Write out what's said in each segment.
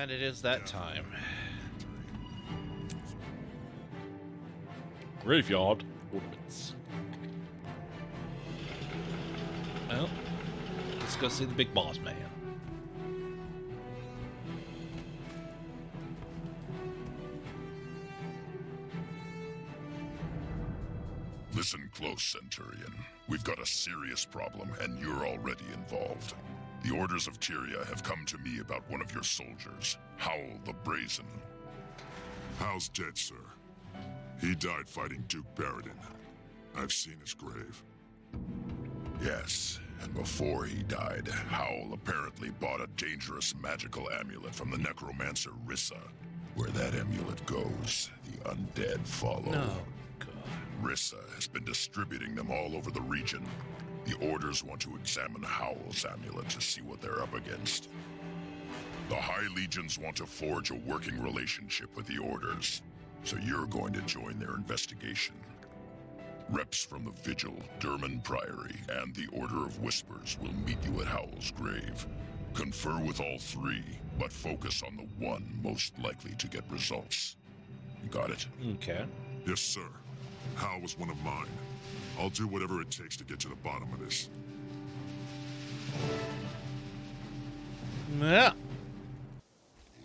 And it is that time. Graveyard ornaments. Well, let's go see the big boss man. Listen close, Centurion. We've got a serious problem, and you're already involved. The orders of Tyria have come to me about one of your soldiers, Howl the Brazen. Howl's dead, sir. He died fighting Duke Baradin. I've seen his grave. Yes, and before he died, Howl apparently bought a dangerous magical amulet from the necromancer Rissa. Where that amulet goes, the undead follow. No, God. Rissa has been distributing them all over the region. The Orders want to examine Howl's amulet to see what they're up against. The High Legions want to forge a working relationship with the Orders, so you're going to join their investigation. Reps from the Vigil, Derman Priory, and the Order of Whispers will meet you at Howl's grave. Confer with all three, but focus on the one most likely to get results. You got it? Okay. Yes, sir. Howl was one of mine. I'll do whatever it takes to get to the bottom of this. Yeah.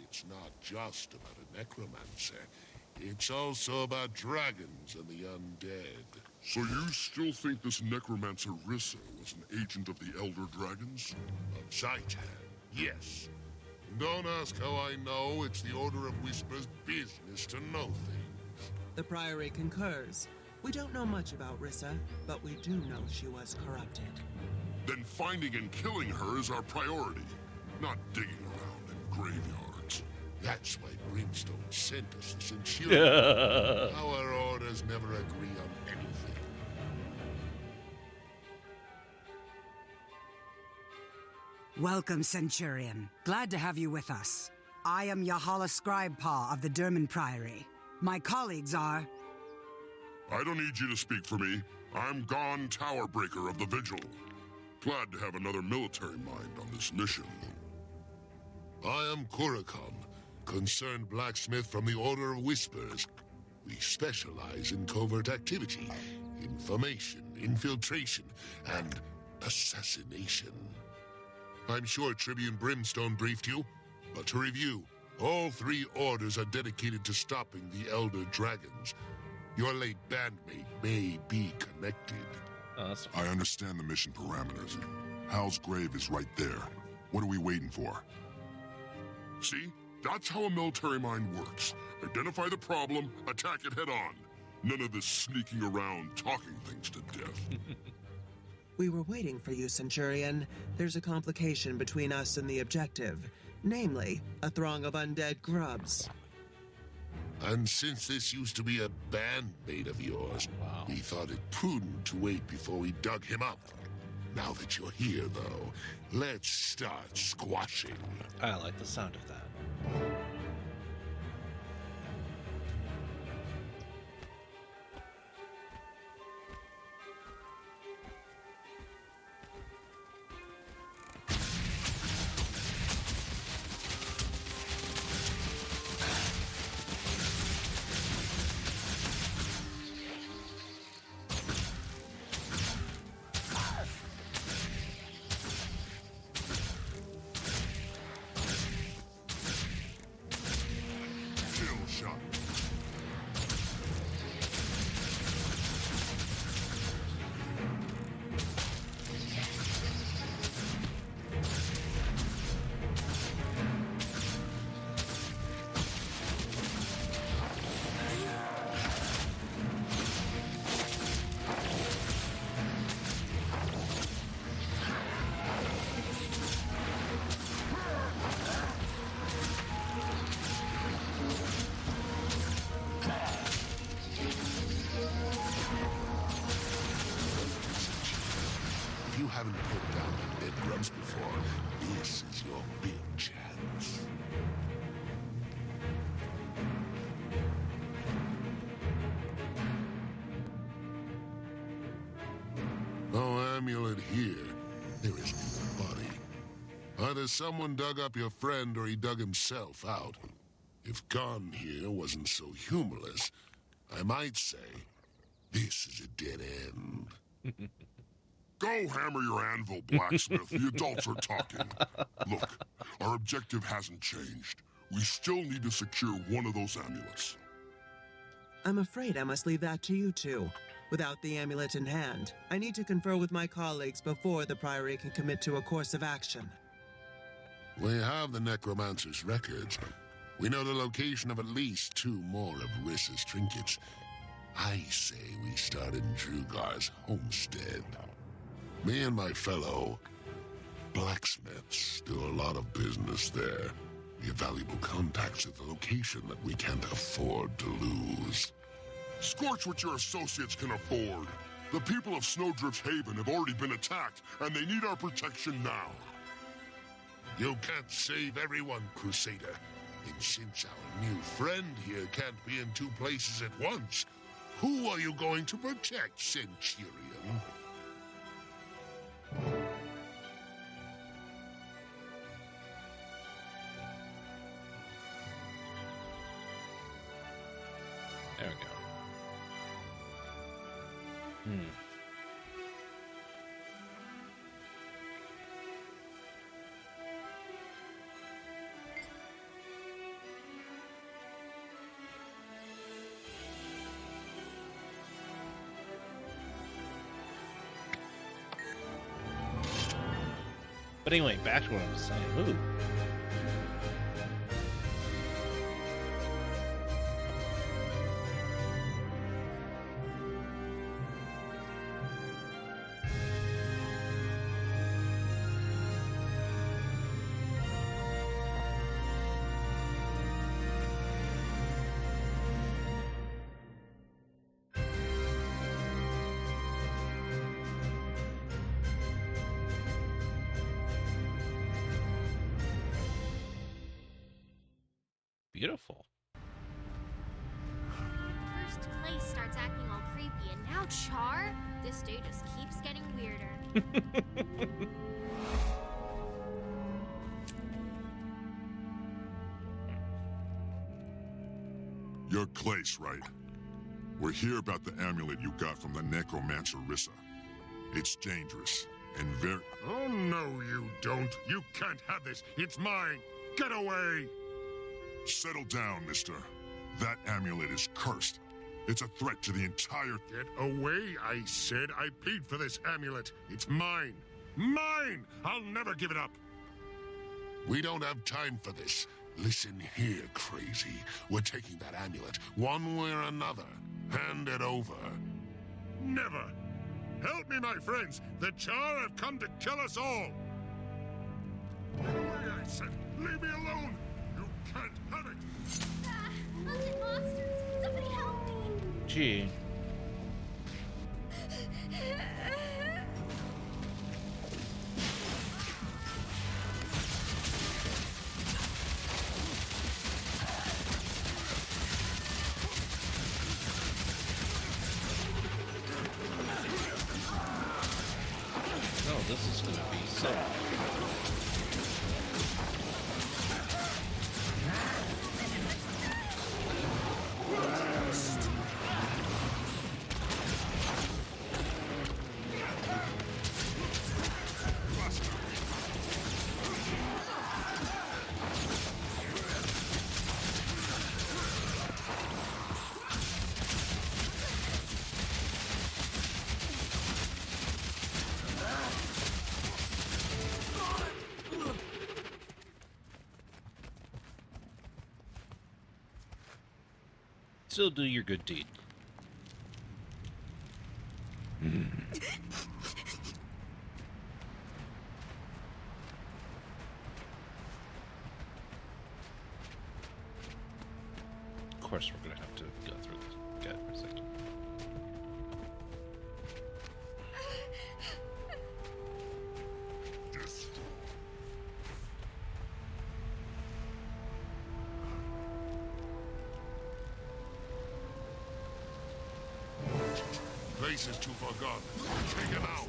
It's not just about a necromancer. It's also about dragons and the undead. So you still think this necromancer Rissa was an agent of the Elder Dragons? Of Zaitan, yes. Don't ask how I know. It's the Order of Whispers' business to know things. The Priory concurs. We don't know much about Rissa, but we do know she was corrupted. Then finding and killing her is our priority, not digging around in graveyards. That's why Brimstone sent us the Centurion. Our orders never agree on anything. Welcome, Centurion. Glad to have you with us. I am Yahala Scribepaw of the Derman Priory. My colleagues are... I don't need you to speak for me. I'm Gon Towerbreaker of the Vigil. Glad to have another military mind on this mission. I am Kurakon, concerned blacksmith from the Order of Whispers. We specialize in covert activity, information, infiltration, and assassination. I'm sure Tribune Brimstone briefed you, but to review, all three orders are dedicated to stopping the Elder Dragons. Your late bandmate may be connected. I understand the mission parameters. Hal's grave is right there. What are we waiting for? See? That's how a military mind works. Identify the problem, attack it head on. None of this sneaking around, talking things to death. We were waiting for you, Centurion. There's a complication between us and the objective. Namely, a throng of undead grubs. And since this used to be a bandmate of yours, we thought it prudent to wait before we dug him up. Now that you're here, though, let's start squashing. I like the sound of that. If you haven't put down undead grubs before, this is your big chance. No amulet here. There is no body. Either someone dug up your friend or he dug himself out. If Khan here wasn't so humorless, I might say, this is a dead end. Go hammer your anvil, blacksmith. The adults are talking. Look, our objective hasn't changed. We still need to secure one of those amulets. I'm afraid I must leave that to you two. Without the amulet in hand, I need to confer with my colleagues before the Priory can commit to a course of action. We have the necromancer's records. We know the location of at least 2 more of Rissa's trinkets. I say we start in Drugar's homestead. Me and my fellow blacksmiths do a lot of business there. We have valuable contacts at the location that we can't afford to lose. Scorch what your associates can afford. The people of Snowdrift's Haven have already been attacked, and they need our protection now. You can't save everyone, Crusader. And since our new friend here can't be in 2 places at once, who are you going to protect, Centurion? There we go. But anyway, back to what I was saying. Ooh. Beautiful. First place starts acting all creepy, and now Charr? This day just keeps getting weirder. You're Clace, right? We're here about the amulet you got from the necromancer Rissa. It's dangerous, and very... Oh, no, you don't. You can't have this. It's mine. Get away! Settle down, mister. That amulet is cursed. It's a threat to the entire... Get away, I said. I paid for this amulet. It's mine. Mine! I'll never give it up. We don't have time for this. Listen here, crazy. We're taking that amulet, one way or another. Hand it over. Never! Help me, my friends! The Charr have come to kill us all! Get away, I said! Leave me alone! You can't have it! Ah, Undead monsters! Somebody help me! Gee. Oh, this is gonna be so. Still do your good deed. Of course, we're gonna have to go through this guy for a second. Place is too far gone. Take him out.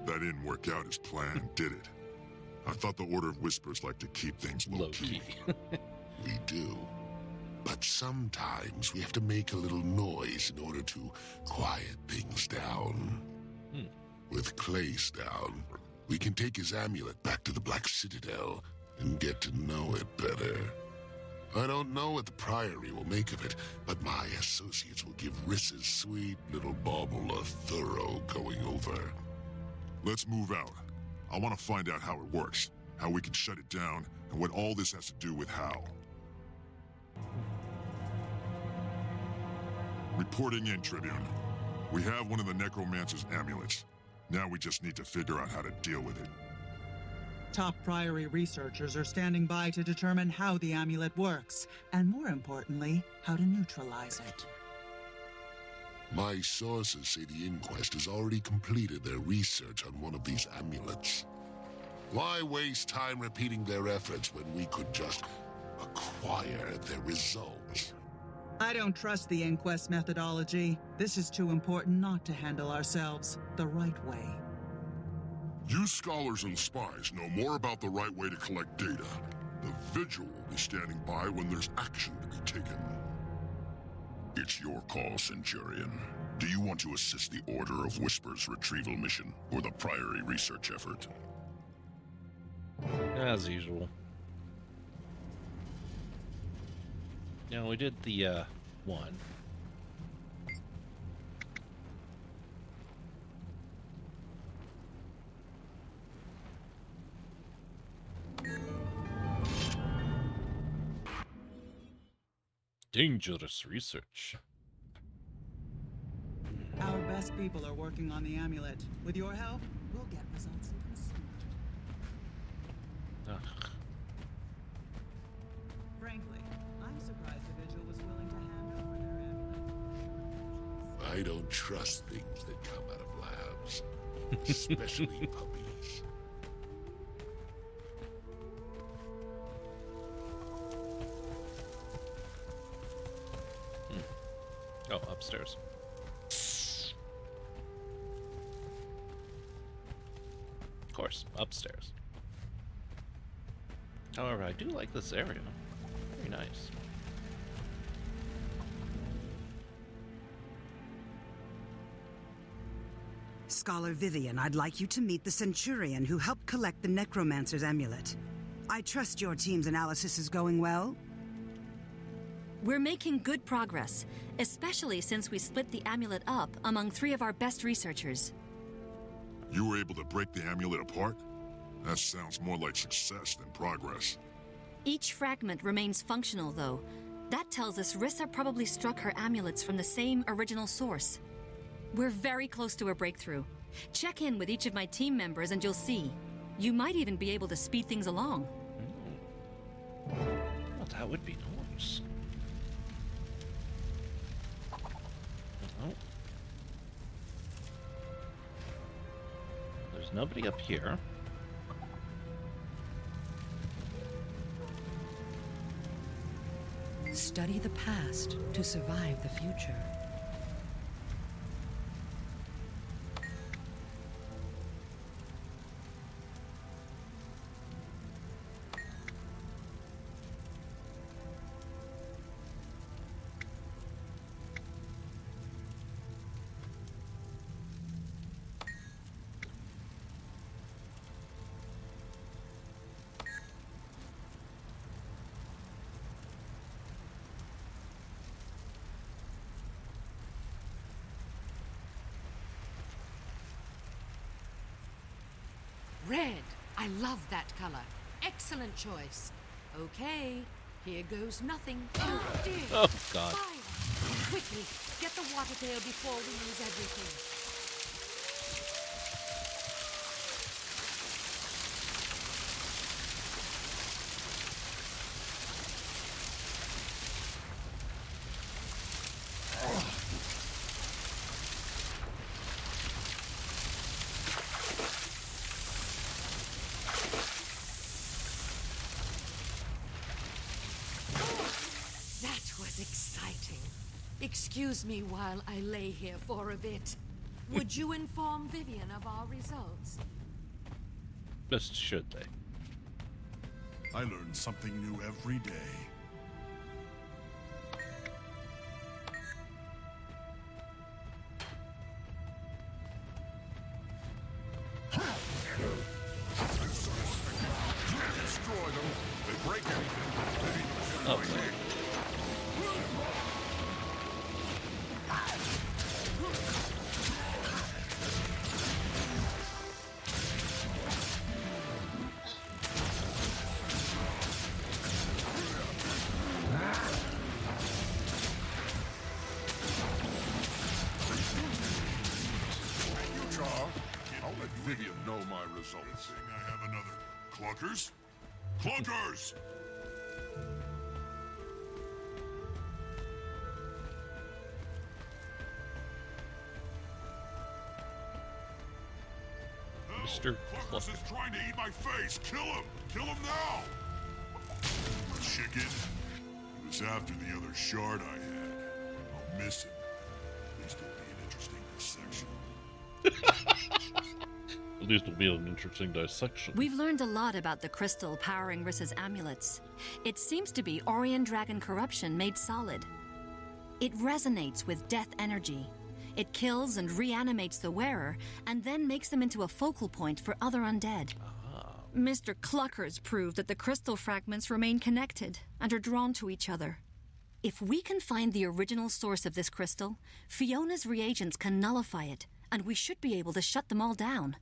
That didn't work out as planned, did it? I thought the Order of Whispers liked to keep things low-key. We do. But sometimes we have to make a little noise in order to quiet things down. With Clace down, we can take his amulet back to the Black Citadel and get to know it better. I don't know what the Priory will make of it, but my associates will give Riss's sweet little bauble a thorough going over. Let's move out. I want to find out how it works, how we can shut it down, and what all this has to do with Hal. Reporting in, Tribune. We have one of the Necromancer's amulets. Now we just need to figure out how to deal with it. Top Priory researchers are standing by to determine how the amulet works, and more importantly, how to neutralize it. My sources say the Inquest has already completed their research on one of these amulets. Why waste time repeating their efforts when we could just acquire their results? I don't trust the Inquest methodology. This is too important not to handle ourselves the right way. You scholars and spies know more about the right way to collect data. The Vigil will be standing by when there's action to be taken. It's your call, Centurion. Do you want to assist the Order of Whispers retrieval mission or the Priory research effort? As usual. Yeah, we did the one. Dangerous research. Our best people are working on the amulet. With your help, we'll get results even sooner. Ugh. Frankly, I'm surprised the Vigil was willing to hand over their amulet. I don't trust things that come out of labs, especially puppies. Oh, upstairs. Of course, upstairs. However, I do like this area. Very nice. Scholar Vivian, I'd like you to meet the Centurion who helped collect the Necromancer's amulet. I trust your team's analysis is going well? We're making good progress, especially since we split the amulet up among 3 of our best researchers. You were able to break the amulet apart? That sounds more like success than progress. Each fragment remains functional, though. That tells us Rissa probably struck her amulets from the same original source. We're very close to a breakthrough. Check in with each of my team members and you'll see. You might even be able to speed things along. Well, that would be nice. Oh. There's nobody up here. Study the past to survive the future. Red. I love that color. Excellent choice. Okay, here goes nothing. Oh dear. Oh, God. Fire. Quickly, get the water pail before we lose everything. That was exciting. Excuse me while I lay here for a bit. Would you inform Vivian of our results? Best should they. I learn something new every day. Destroy them. They break anything. Oh, Thank you, Charr. I'll let Vivian know my results. I have another. Clunkers? Clunkers! Mr. Clunkers is trying to eat my face! Kill him! Kill him now! Chicken. It was after the other shard I had. I'll miss him. At least it'll be an interesting dissection. At least it'll be an interesting dissection. We've learned a lot about the crystal powering Rissa's amulets. It seems to be Orion Dragon corruption made solid. It resonates with death energy. It kills and reanimates the wearer, and then makes them into a focal point for other undead. Mr. Cluckers proved that the crystal fragments remain connected and are drawn to each other. If we can find the original source of this crystal, Fiona's reagents can nullify it, and we should be able to shut them all down.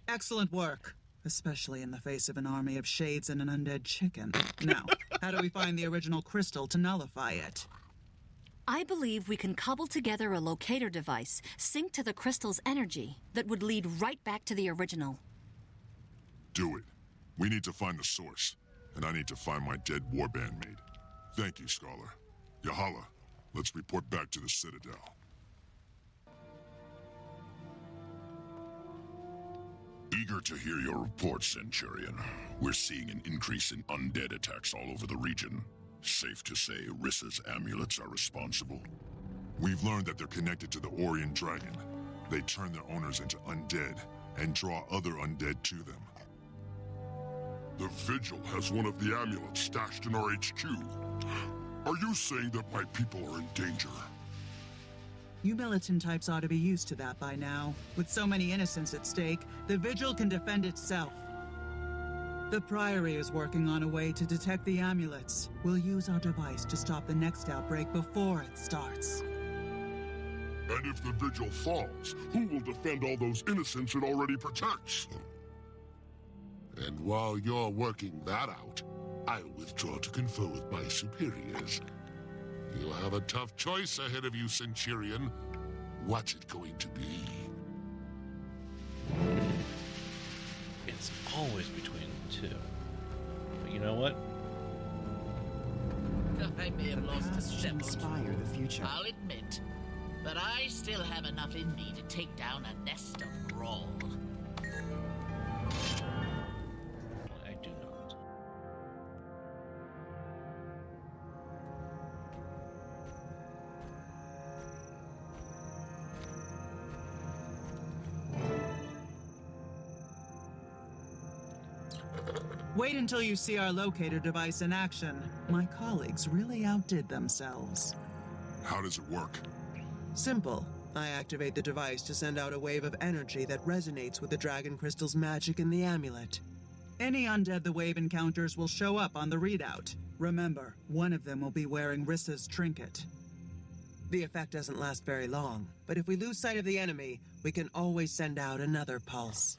Excellent work, especially in the face of an army of shades and an undead chicken. Now, how do we find the original crystal to nullify it? I believe we can cobble together a locator device synced to the crystal's energy that would lead right back to the original. Do it. We need to find the source, and I need to find my dead warbandmate. Thank you, Scholar. Yahala, let's report back to the Citadel. Eager to hear your report, Centurion. We're seeing an increase in undead attacks all over the region. Safe to say Rissa's amulets are responsible? We've learned that they're connected to the Orion Dragon. They turn their owners into undead and draw other undead to them. The Vigil has one of the amulets stashed in our HQ. Are you saying that my people are in danger? You militant types ought to be used to that by now. With so many innocents at stake, the Vigil can defend itself. The Priory is working on a way to detect the amulets. We'll use our device to stop the next outbreak before it starts. And if the Vigil falls, who will defend all those innocents it already protects? And while you're working that out, I'll withdraw to confer with my superiors. You'll have a tough choice ahead of you, Centurion. What's it going to be? It's always between the two. But you know what? I may have lost a step or inspire two, the future. I'll admit. But I still have enough in me to take down a nest of Grawl. I do not. Wait until you see our locator device in action. My colleagues really outdid themselves. How does it work? Simple. I activate the device to send out a wave of energy that resonates with the Dragon Crystal's magic in the amulet. Any undead the wave encounters will show up on the readout. Remember, one of them will be wearing Rissa's trinket. The effect doesn't last very long, but if we lose sight of the enemy, we can always send out another pulse.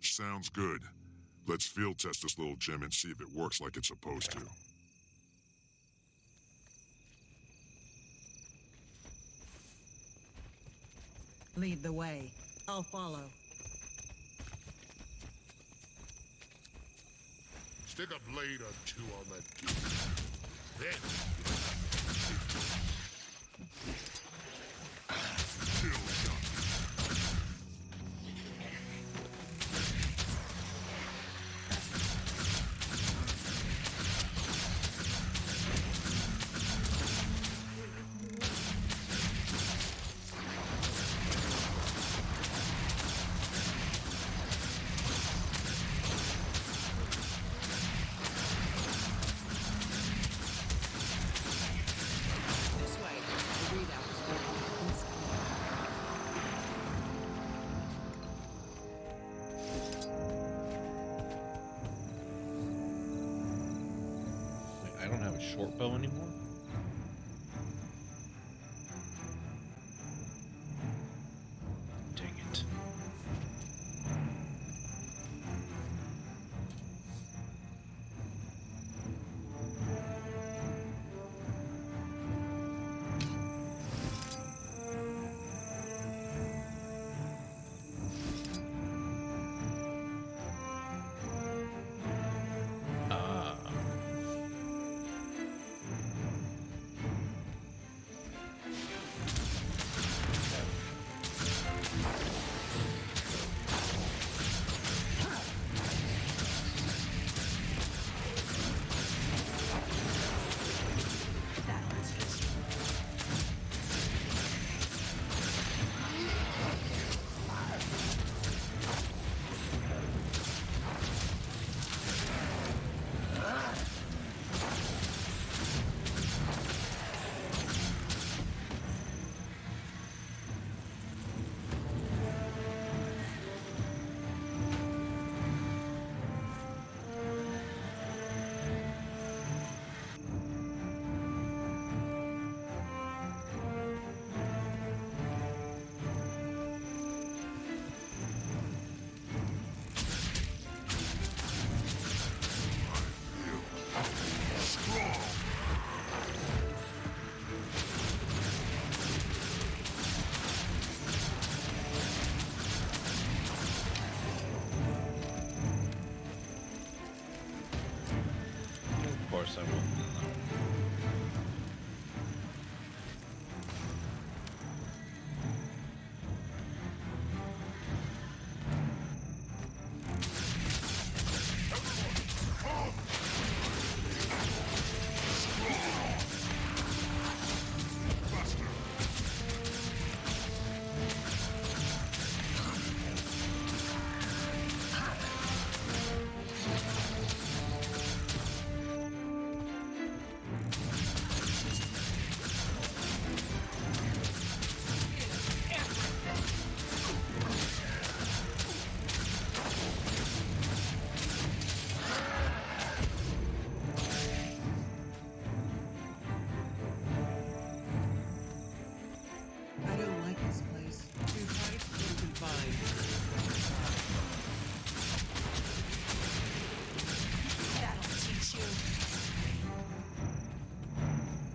Sounds good. Let's field test this little gem and see if it works like it's supposed to. Lead the way. I'll follow. Stick a blade or two on that dude. Then... Kill shot. short bow anymore. Dang it. Of course I will. I don't like this place. Too tight and confined. That'll teach you.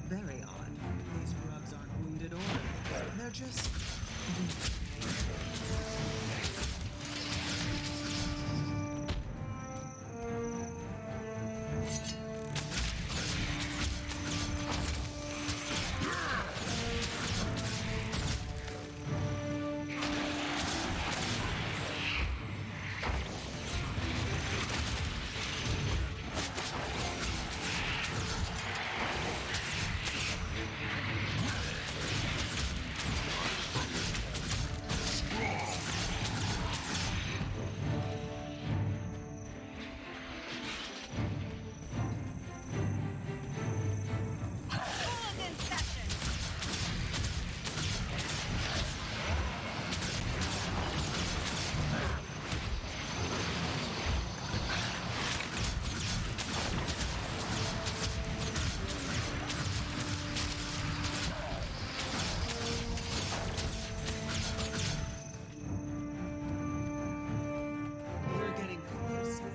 Very odd. These grubs aren't wounded or they're just... We're getting close now.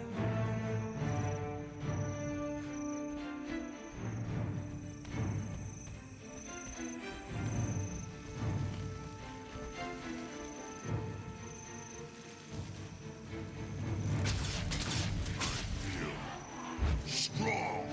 Strong!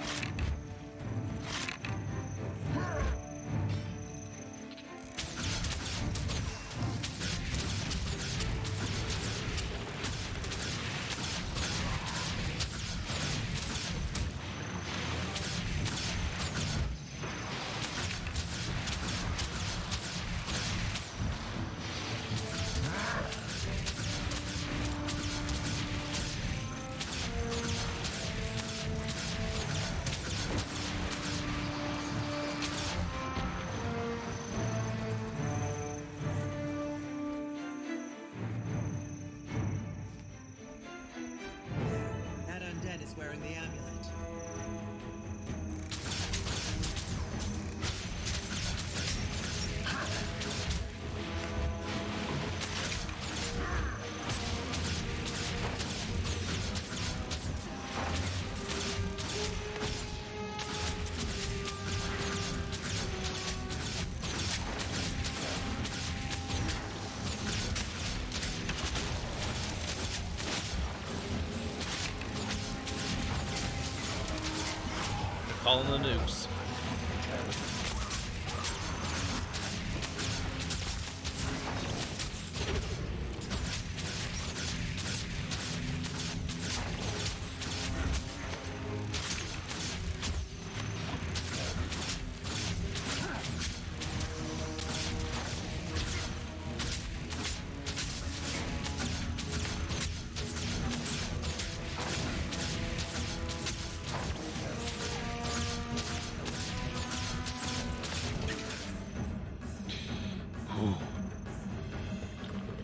That undead is wearing the amulet. calling the nukes.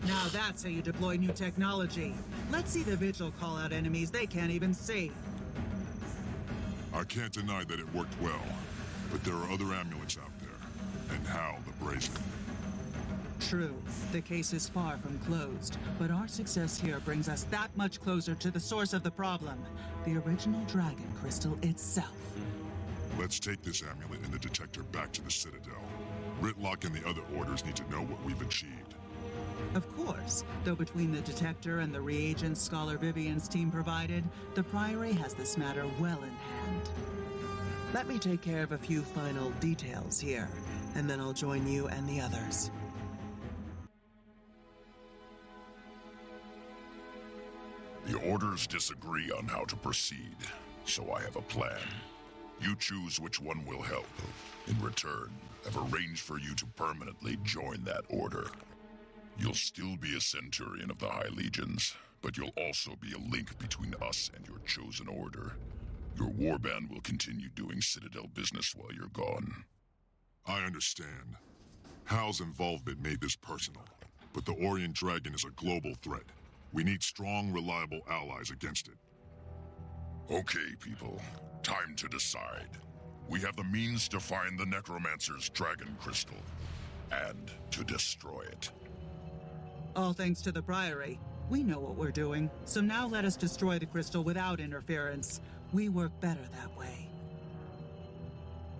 Now that's how you deploy new technology. Let's see the Vigil call out enemies they can't even see. I can't deny that it worked well, but there are other amulets out there. And Hal the Brazen. True, the case is far from closed, but our success here brings us that much closer to the source of the problem, the original Dragon Crystal itself. Let's take this amulet and the detector back to the Citadel. Raoralk and the other orders need to know what we've achieved. Of course, though between the detector and the reagents Scholar Vivian's team provided, the Priory has this matter well in hand. Let me take care of a few final details here, and then I'll join you and the others. The orders disagree on how to proceed, so I have a plan. You choose which one will help. In return, I've arranged for you to permanently join that order. You'll still be a Centurion of the High Legions, but you'll also be a link between us and your chosen order. Your warband will continue doing Citadel business while you're gone. I understand. Hal's involvement made this personal, but the Orient Dragon is a global threat. We need strong, reliable allies against it. Okay, people. Time to decide. We have the means to find the Necromancer's Dragon Crystal, and to destroy it. All thanks to the Priory. We know what we're doing, so now let us destroy the crystal without interference. We work better that way.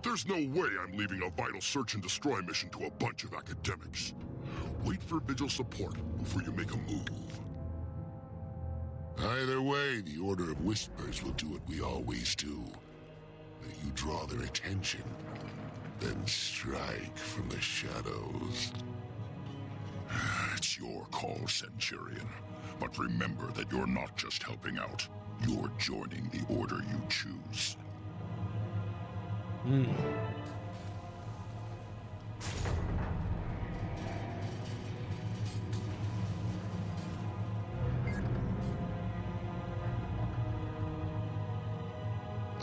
There's no way I'm leaving a vital search and destroy mission to a bunch of academics. Wait for Vigil support before you make a move. Either way, the Order of Whispers will do what we always do. You draw their attention, then strike from the shadows. It's your call, Centurion. But remember that you're not just helping out. You're joining the order you choose.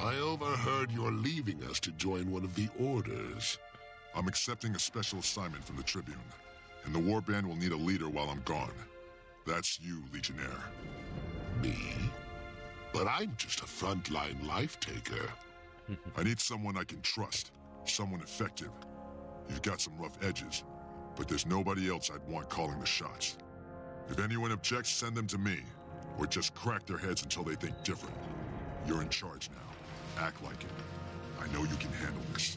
I overheard you're leaving us to join one of the orders. I'm accepting a special assignment from the Tribune, and the warband will need a leader while I'm gone. That's you, Legionnaire. Me? But I'm just a frontline life-taker. I need someone I can trust, someone effective. You've got some rough edges, but there's nobody else I'd want calling the shots. If anyone objects, send them to me, or just crack their heads until they think different. You're in charge now. Act like it. I know you can handle this.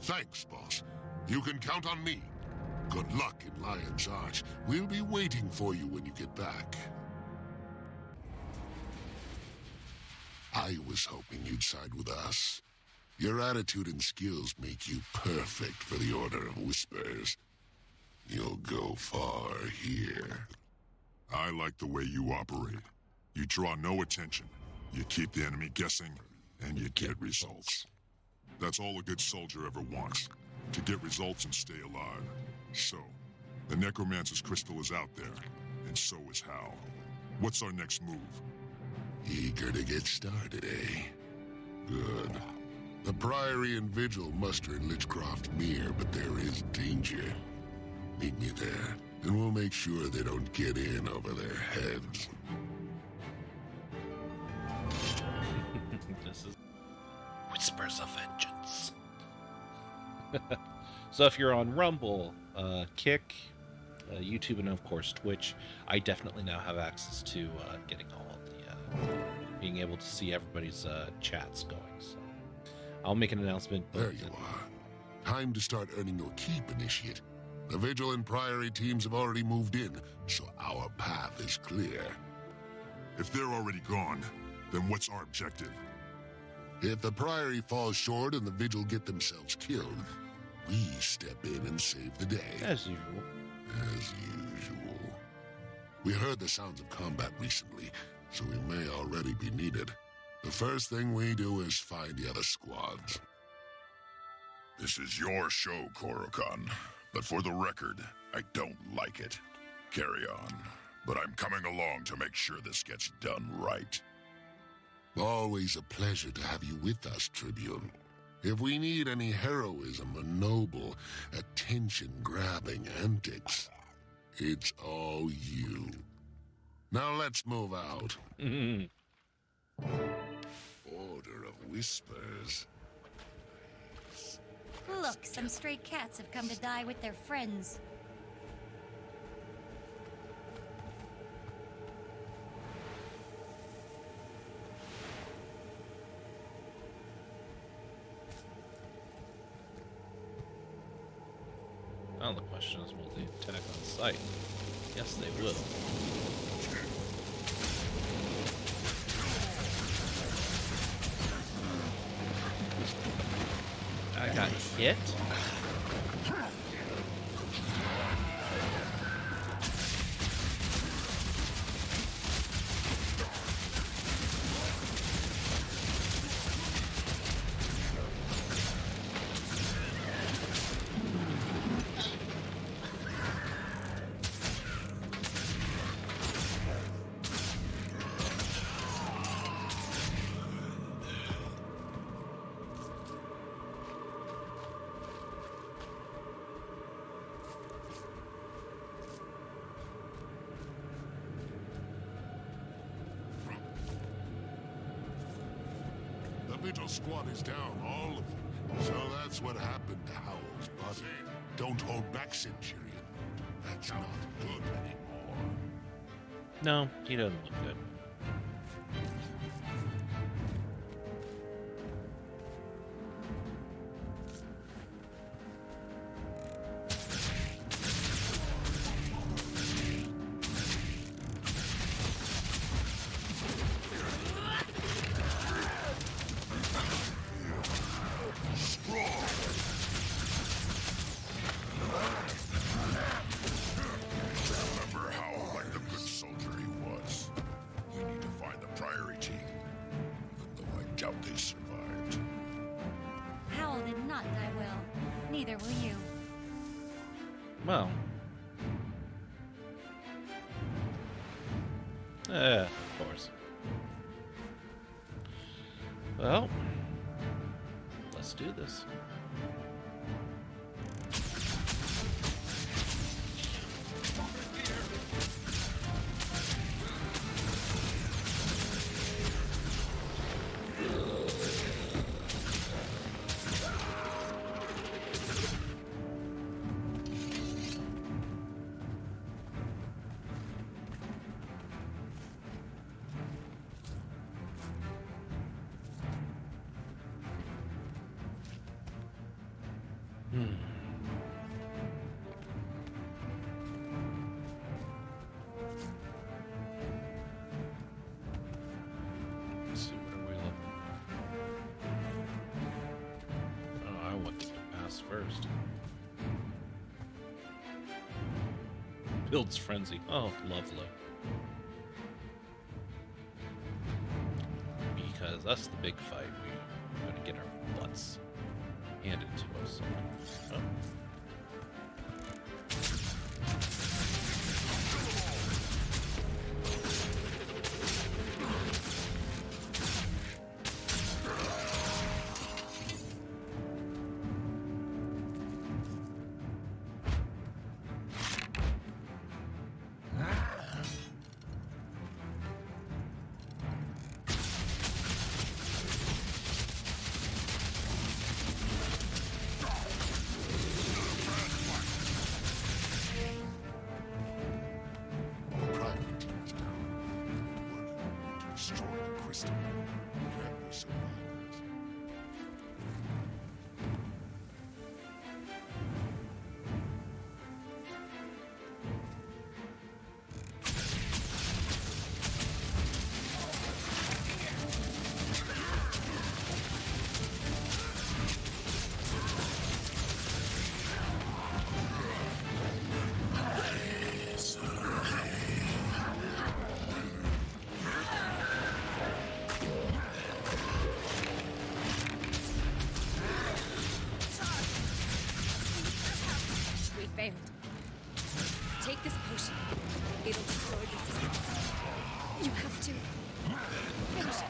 Thanks, boss. You can count on me. Good luck in Lion's Arch. We'll be waiting for you when you get back. I was hoping you'd side with us. Your attitude and skills make you perfect for the Order of Whispers. You'll go far here. I like the way you operate. You draw no attention. You keep the enemy guessing, and you get results. That's all a good soldier ever wants, to get results and stay alive. So, the Necromancer's crystal is out there, and so is Hal. What's our next move? Eager to get started, eh? Good. The Priory and Vigil muster in Lichcroft Mere, but there is danger. Meet me there, and we'll make sure they don't get in over their heads. This is Whispers of Vengeance. So if you're on Rumble, Kick, YouTube, and of course Twitch, I definitely now have access to getting all of the being able to see everybody's chats going. So I'll make an announcement. There you are. Time to start earning your keep, Initiate. The Vigil and Priory teams have already moved in, so our path is clear. If they're already gone, then what's our objective? If the Priory falls short and the Vigil get themselves killed, we step in and save the day. As usual. As usual. We heard the sounds of combat recently, so we may already be needed. The first thing we do is find the other squads. This is your show, Korokon. But for the record, I don't like it. Carry on. But I'm coming along to make sure this gets done right. Always a pleasure to have you with us, Tribune. If we need any heroism or noble, attention-grabbing antics, it's all you. Now let's move out. Order of Whispers. Look, some stray cats have come to die with their friends. Now the question is, will they attack on sight? Yes, they will. I got hit. The Vigil squad is down, all of them. So that's what happened to Howell's body. Don't hold back, Centurion. That's not good anymore. No, he doesn't look good. Well. Of course. Well, let's do this. Let's see, what are we looking at? Oh, I want to get past first. Builds frenzy. Oh, lovely. Because that's the big fight. We're going to get our butts handed to us. Oh. failed. Take this potion. It'll destroy the system. You have to finish it.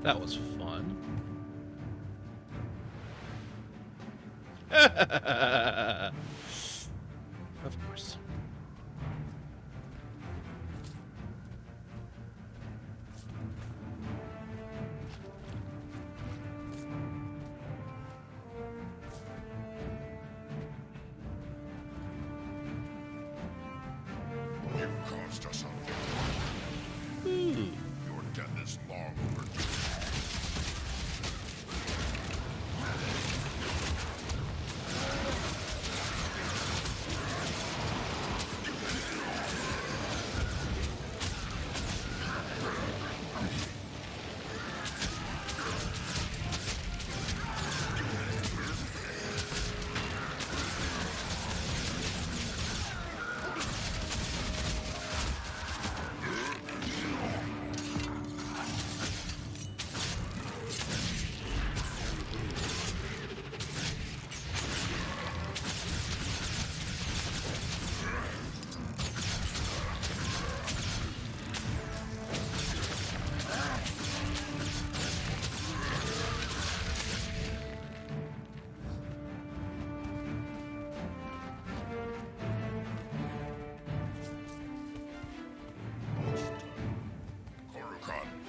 That was fun. Of course. You caused us a Your death is long overdue.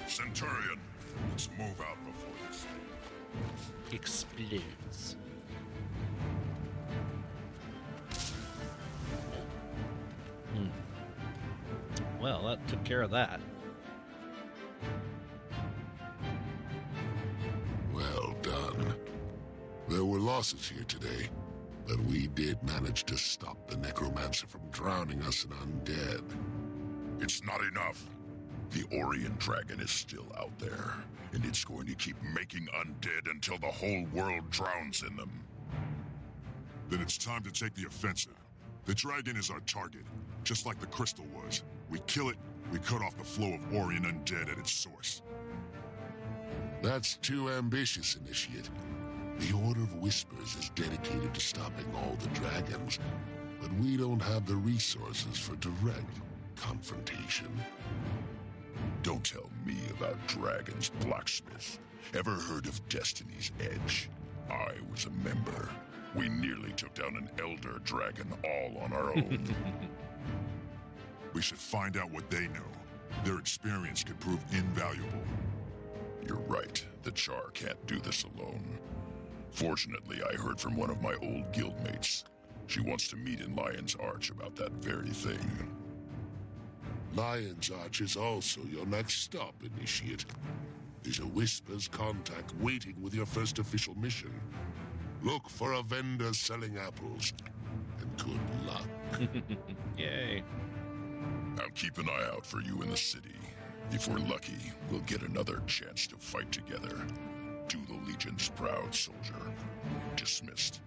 Centurion, let's move out before this thing explodes. Well, that took care of that. Well done. There were losses here today, but we did manage to stop the necromancer from drowning us in undead. It's not enough. The Orient dragon is still out there, and it's going to keep making undead until the whole world drowns in them. Then it's time to take the offensive. The dragon is our target, just like the crystal was. We kill it, we cut off the flow of Orient undead at its source. That's too ambitious, Initiate. The Order of Whispers is dedicated to stopping all the dragons, but we don't have the resources for direct confrontation. Don't tell me about dragons, blacksmith. Ever heard of Destiny's Edge? I was a member. We nearly took down an elder dragon all on our own. We should find out what they know. Their experience could prove invaluable. You're right. The Charr can't do this alone. Fortunately, I heard from one of my old guildmates. She wants to meet in Lion's Arch about that very thing. Lion's Arch is also your next stop, Initiate. There's a Whispers contact waiting with your first official mission. Look for a vendor selling apples, and good luck. Yay. I'll keep an eye out for you in the city. If we're lucky, we'll get another chance to fight together. Do the Legion's proud, soldier. Dismissed.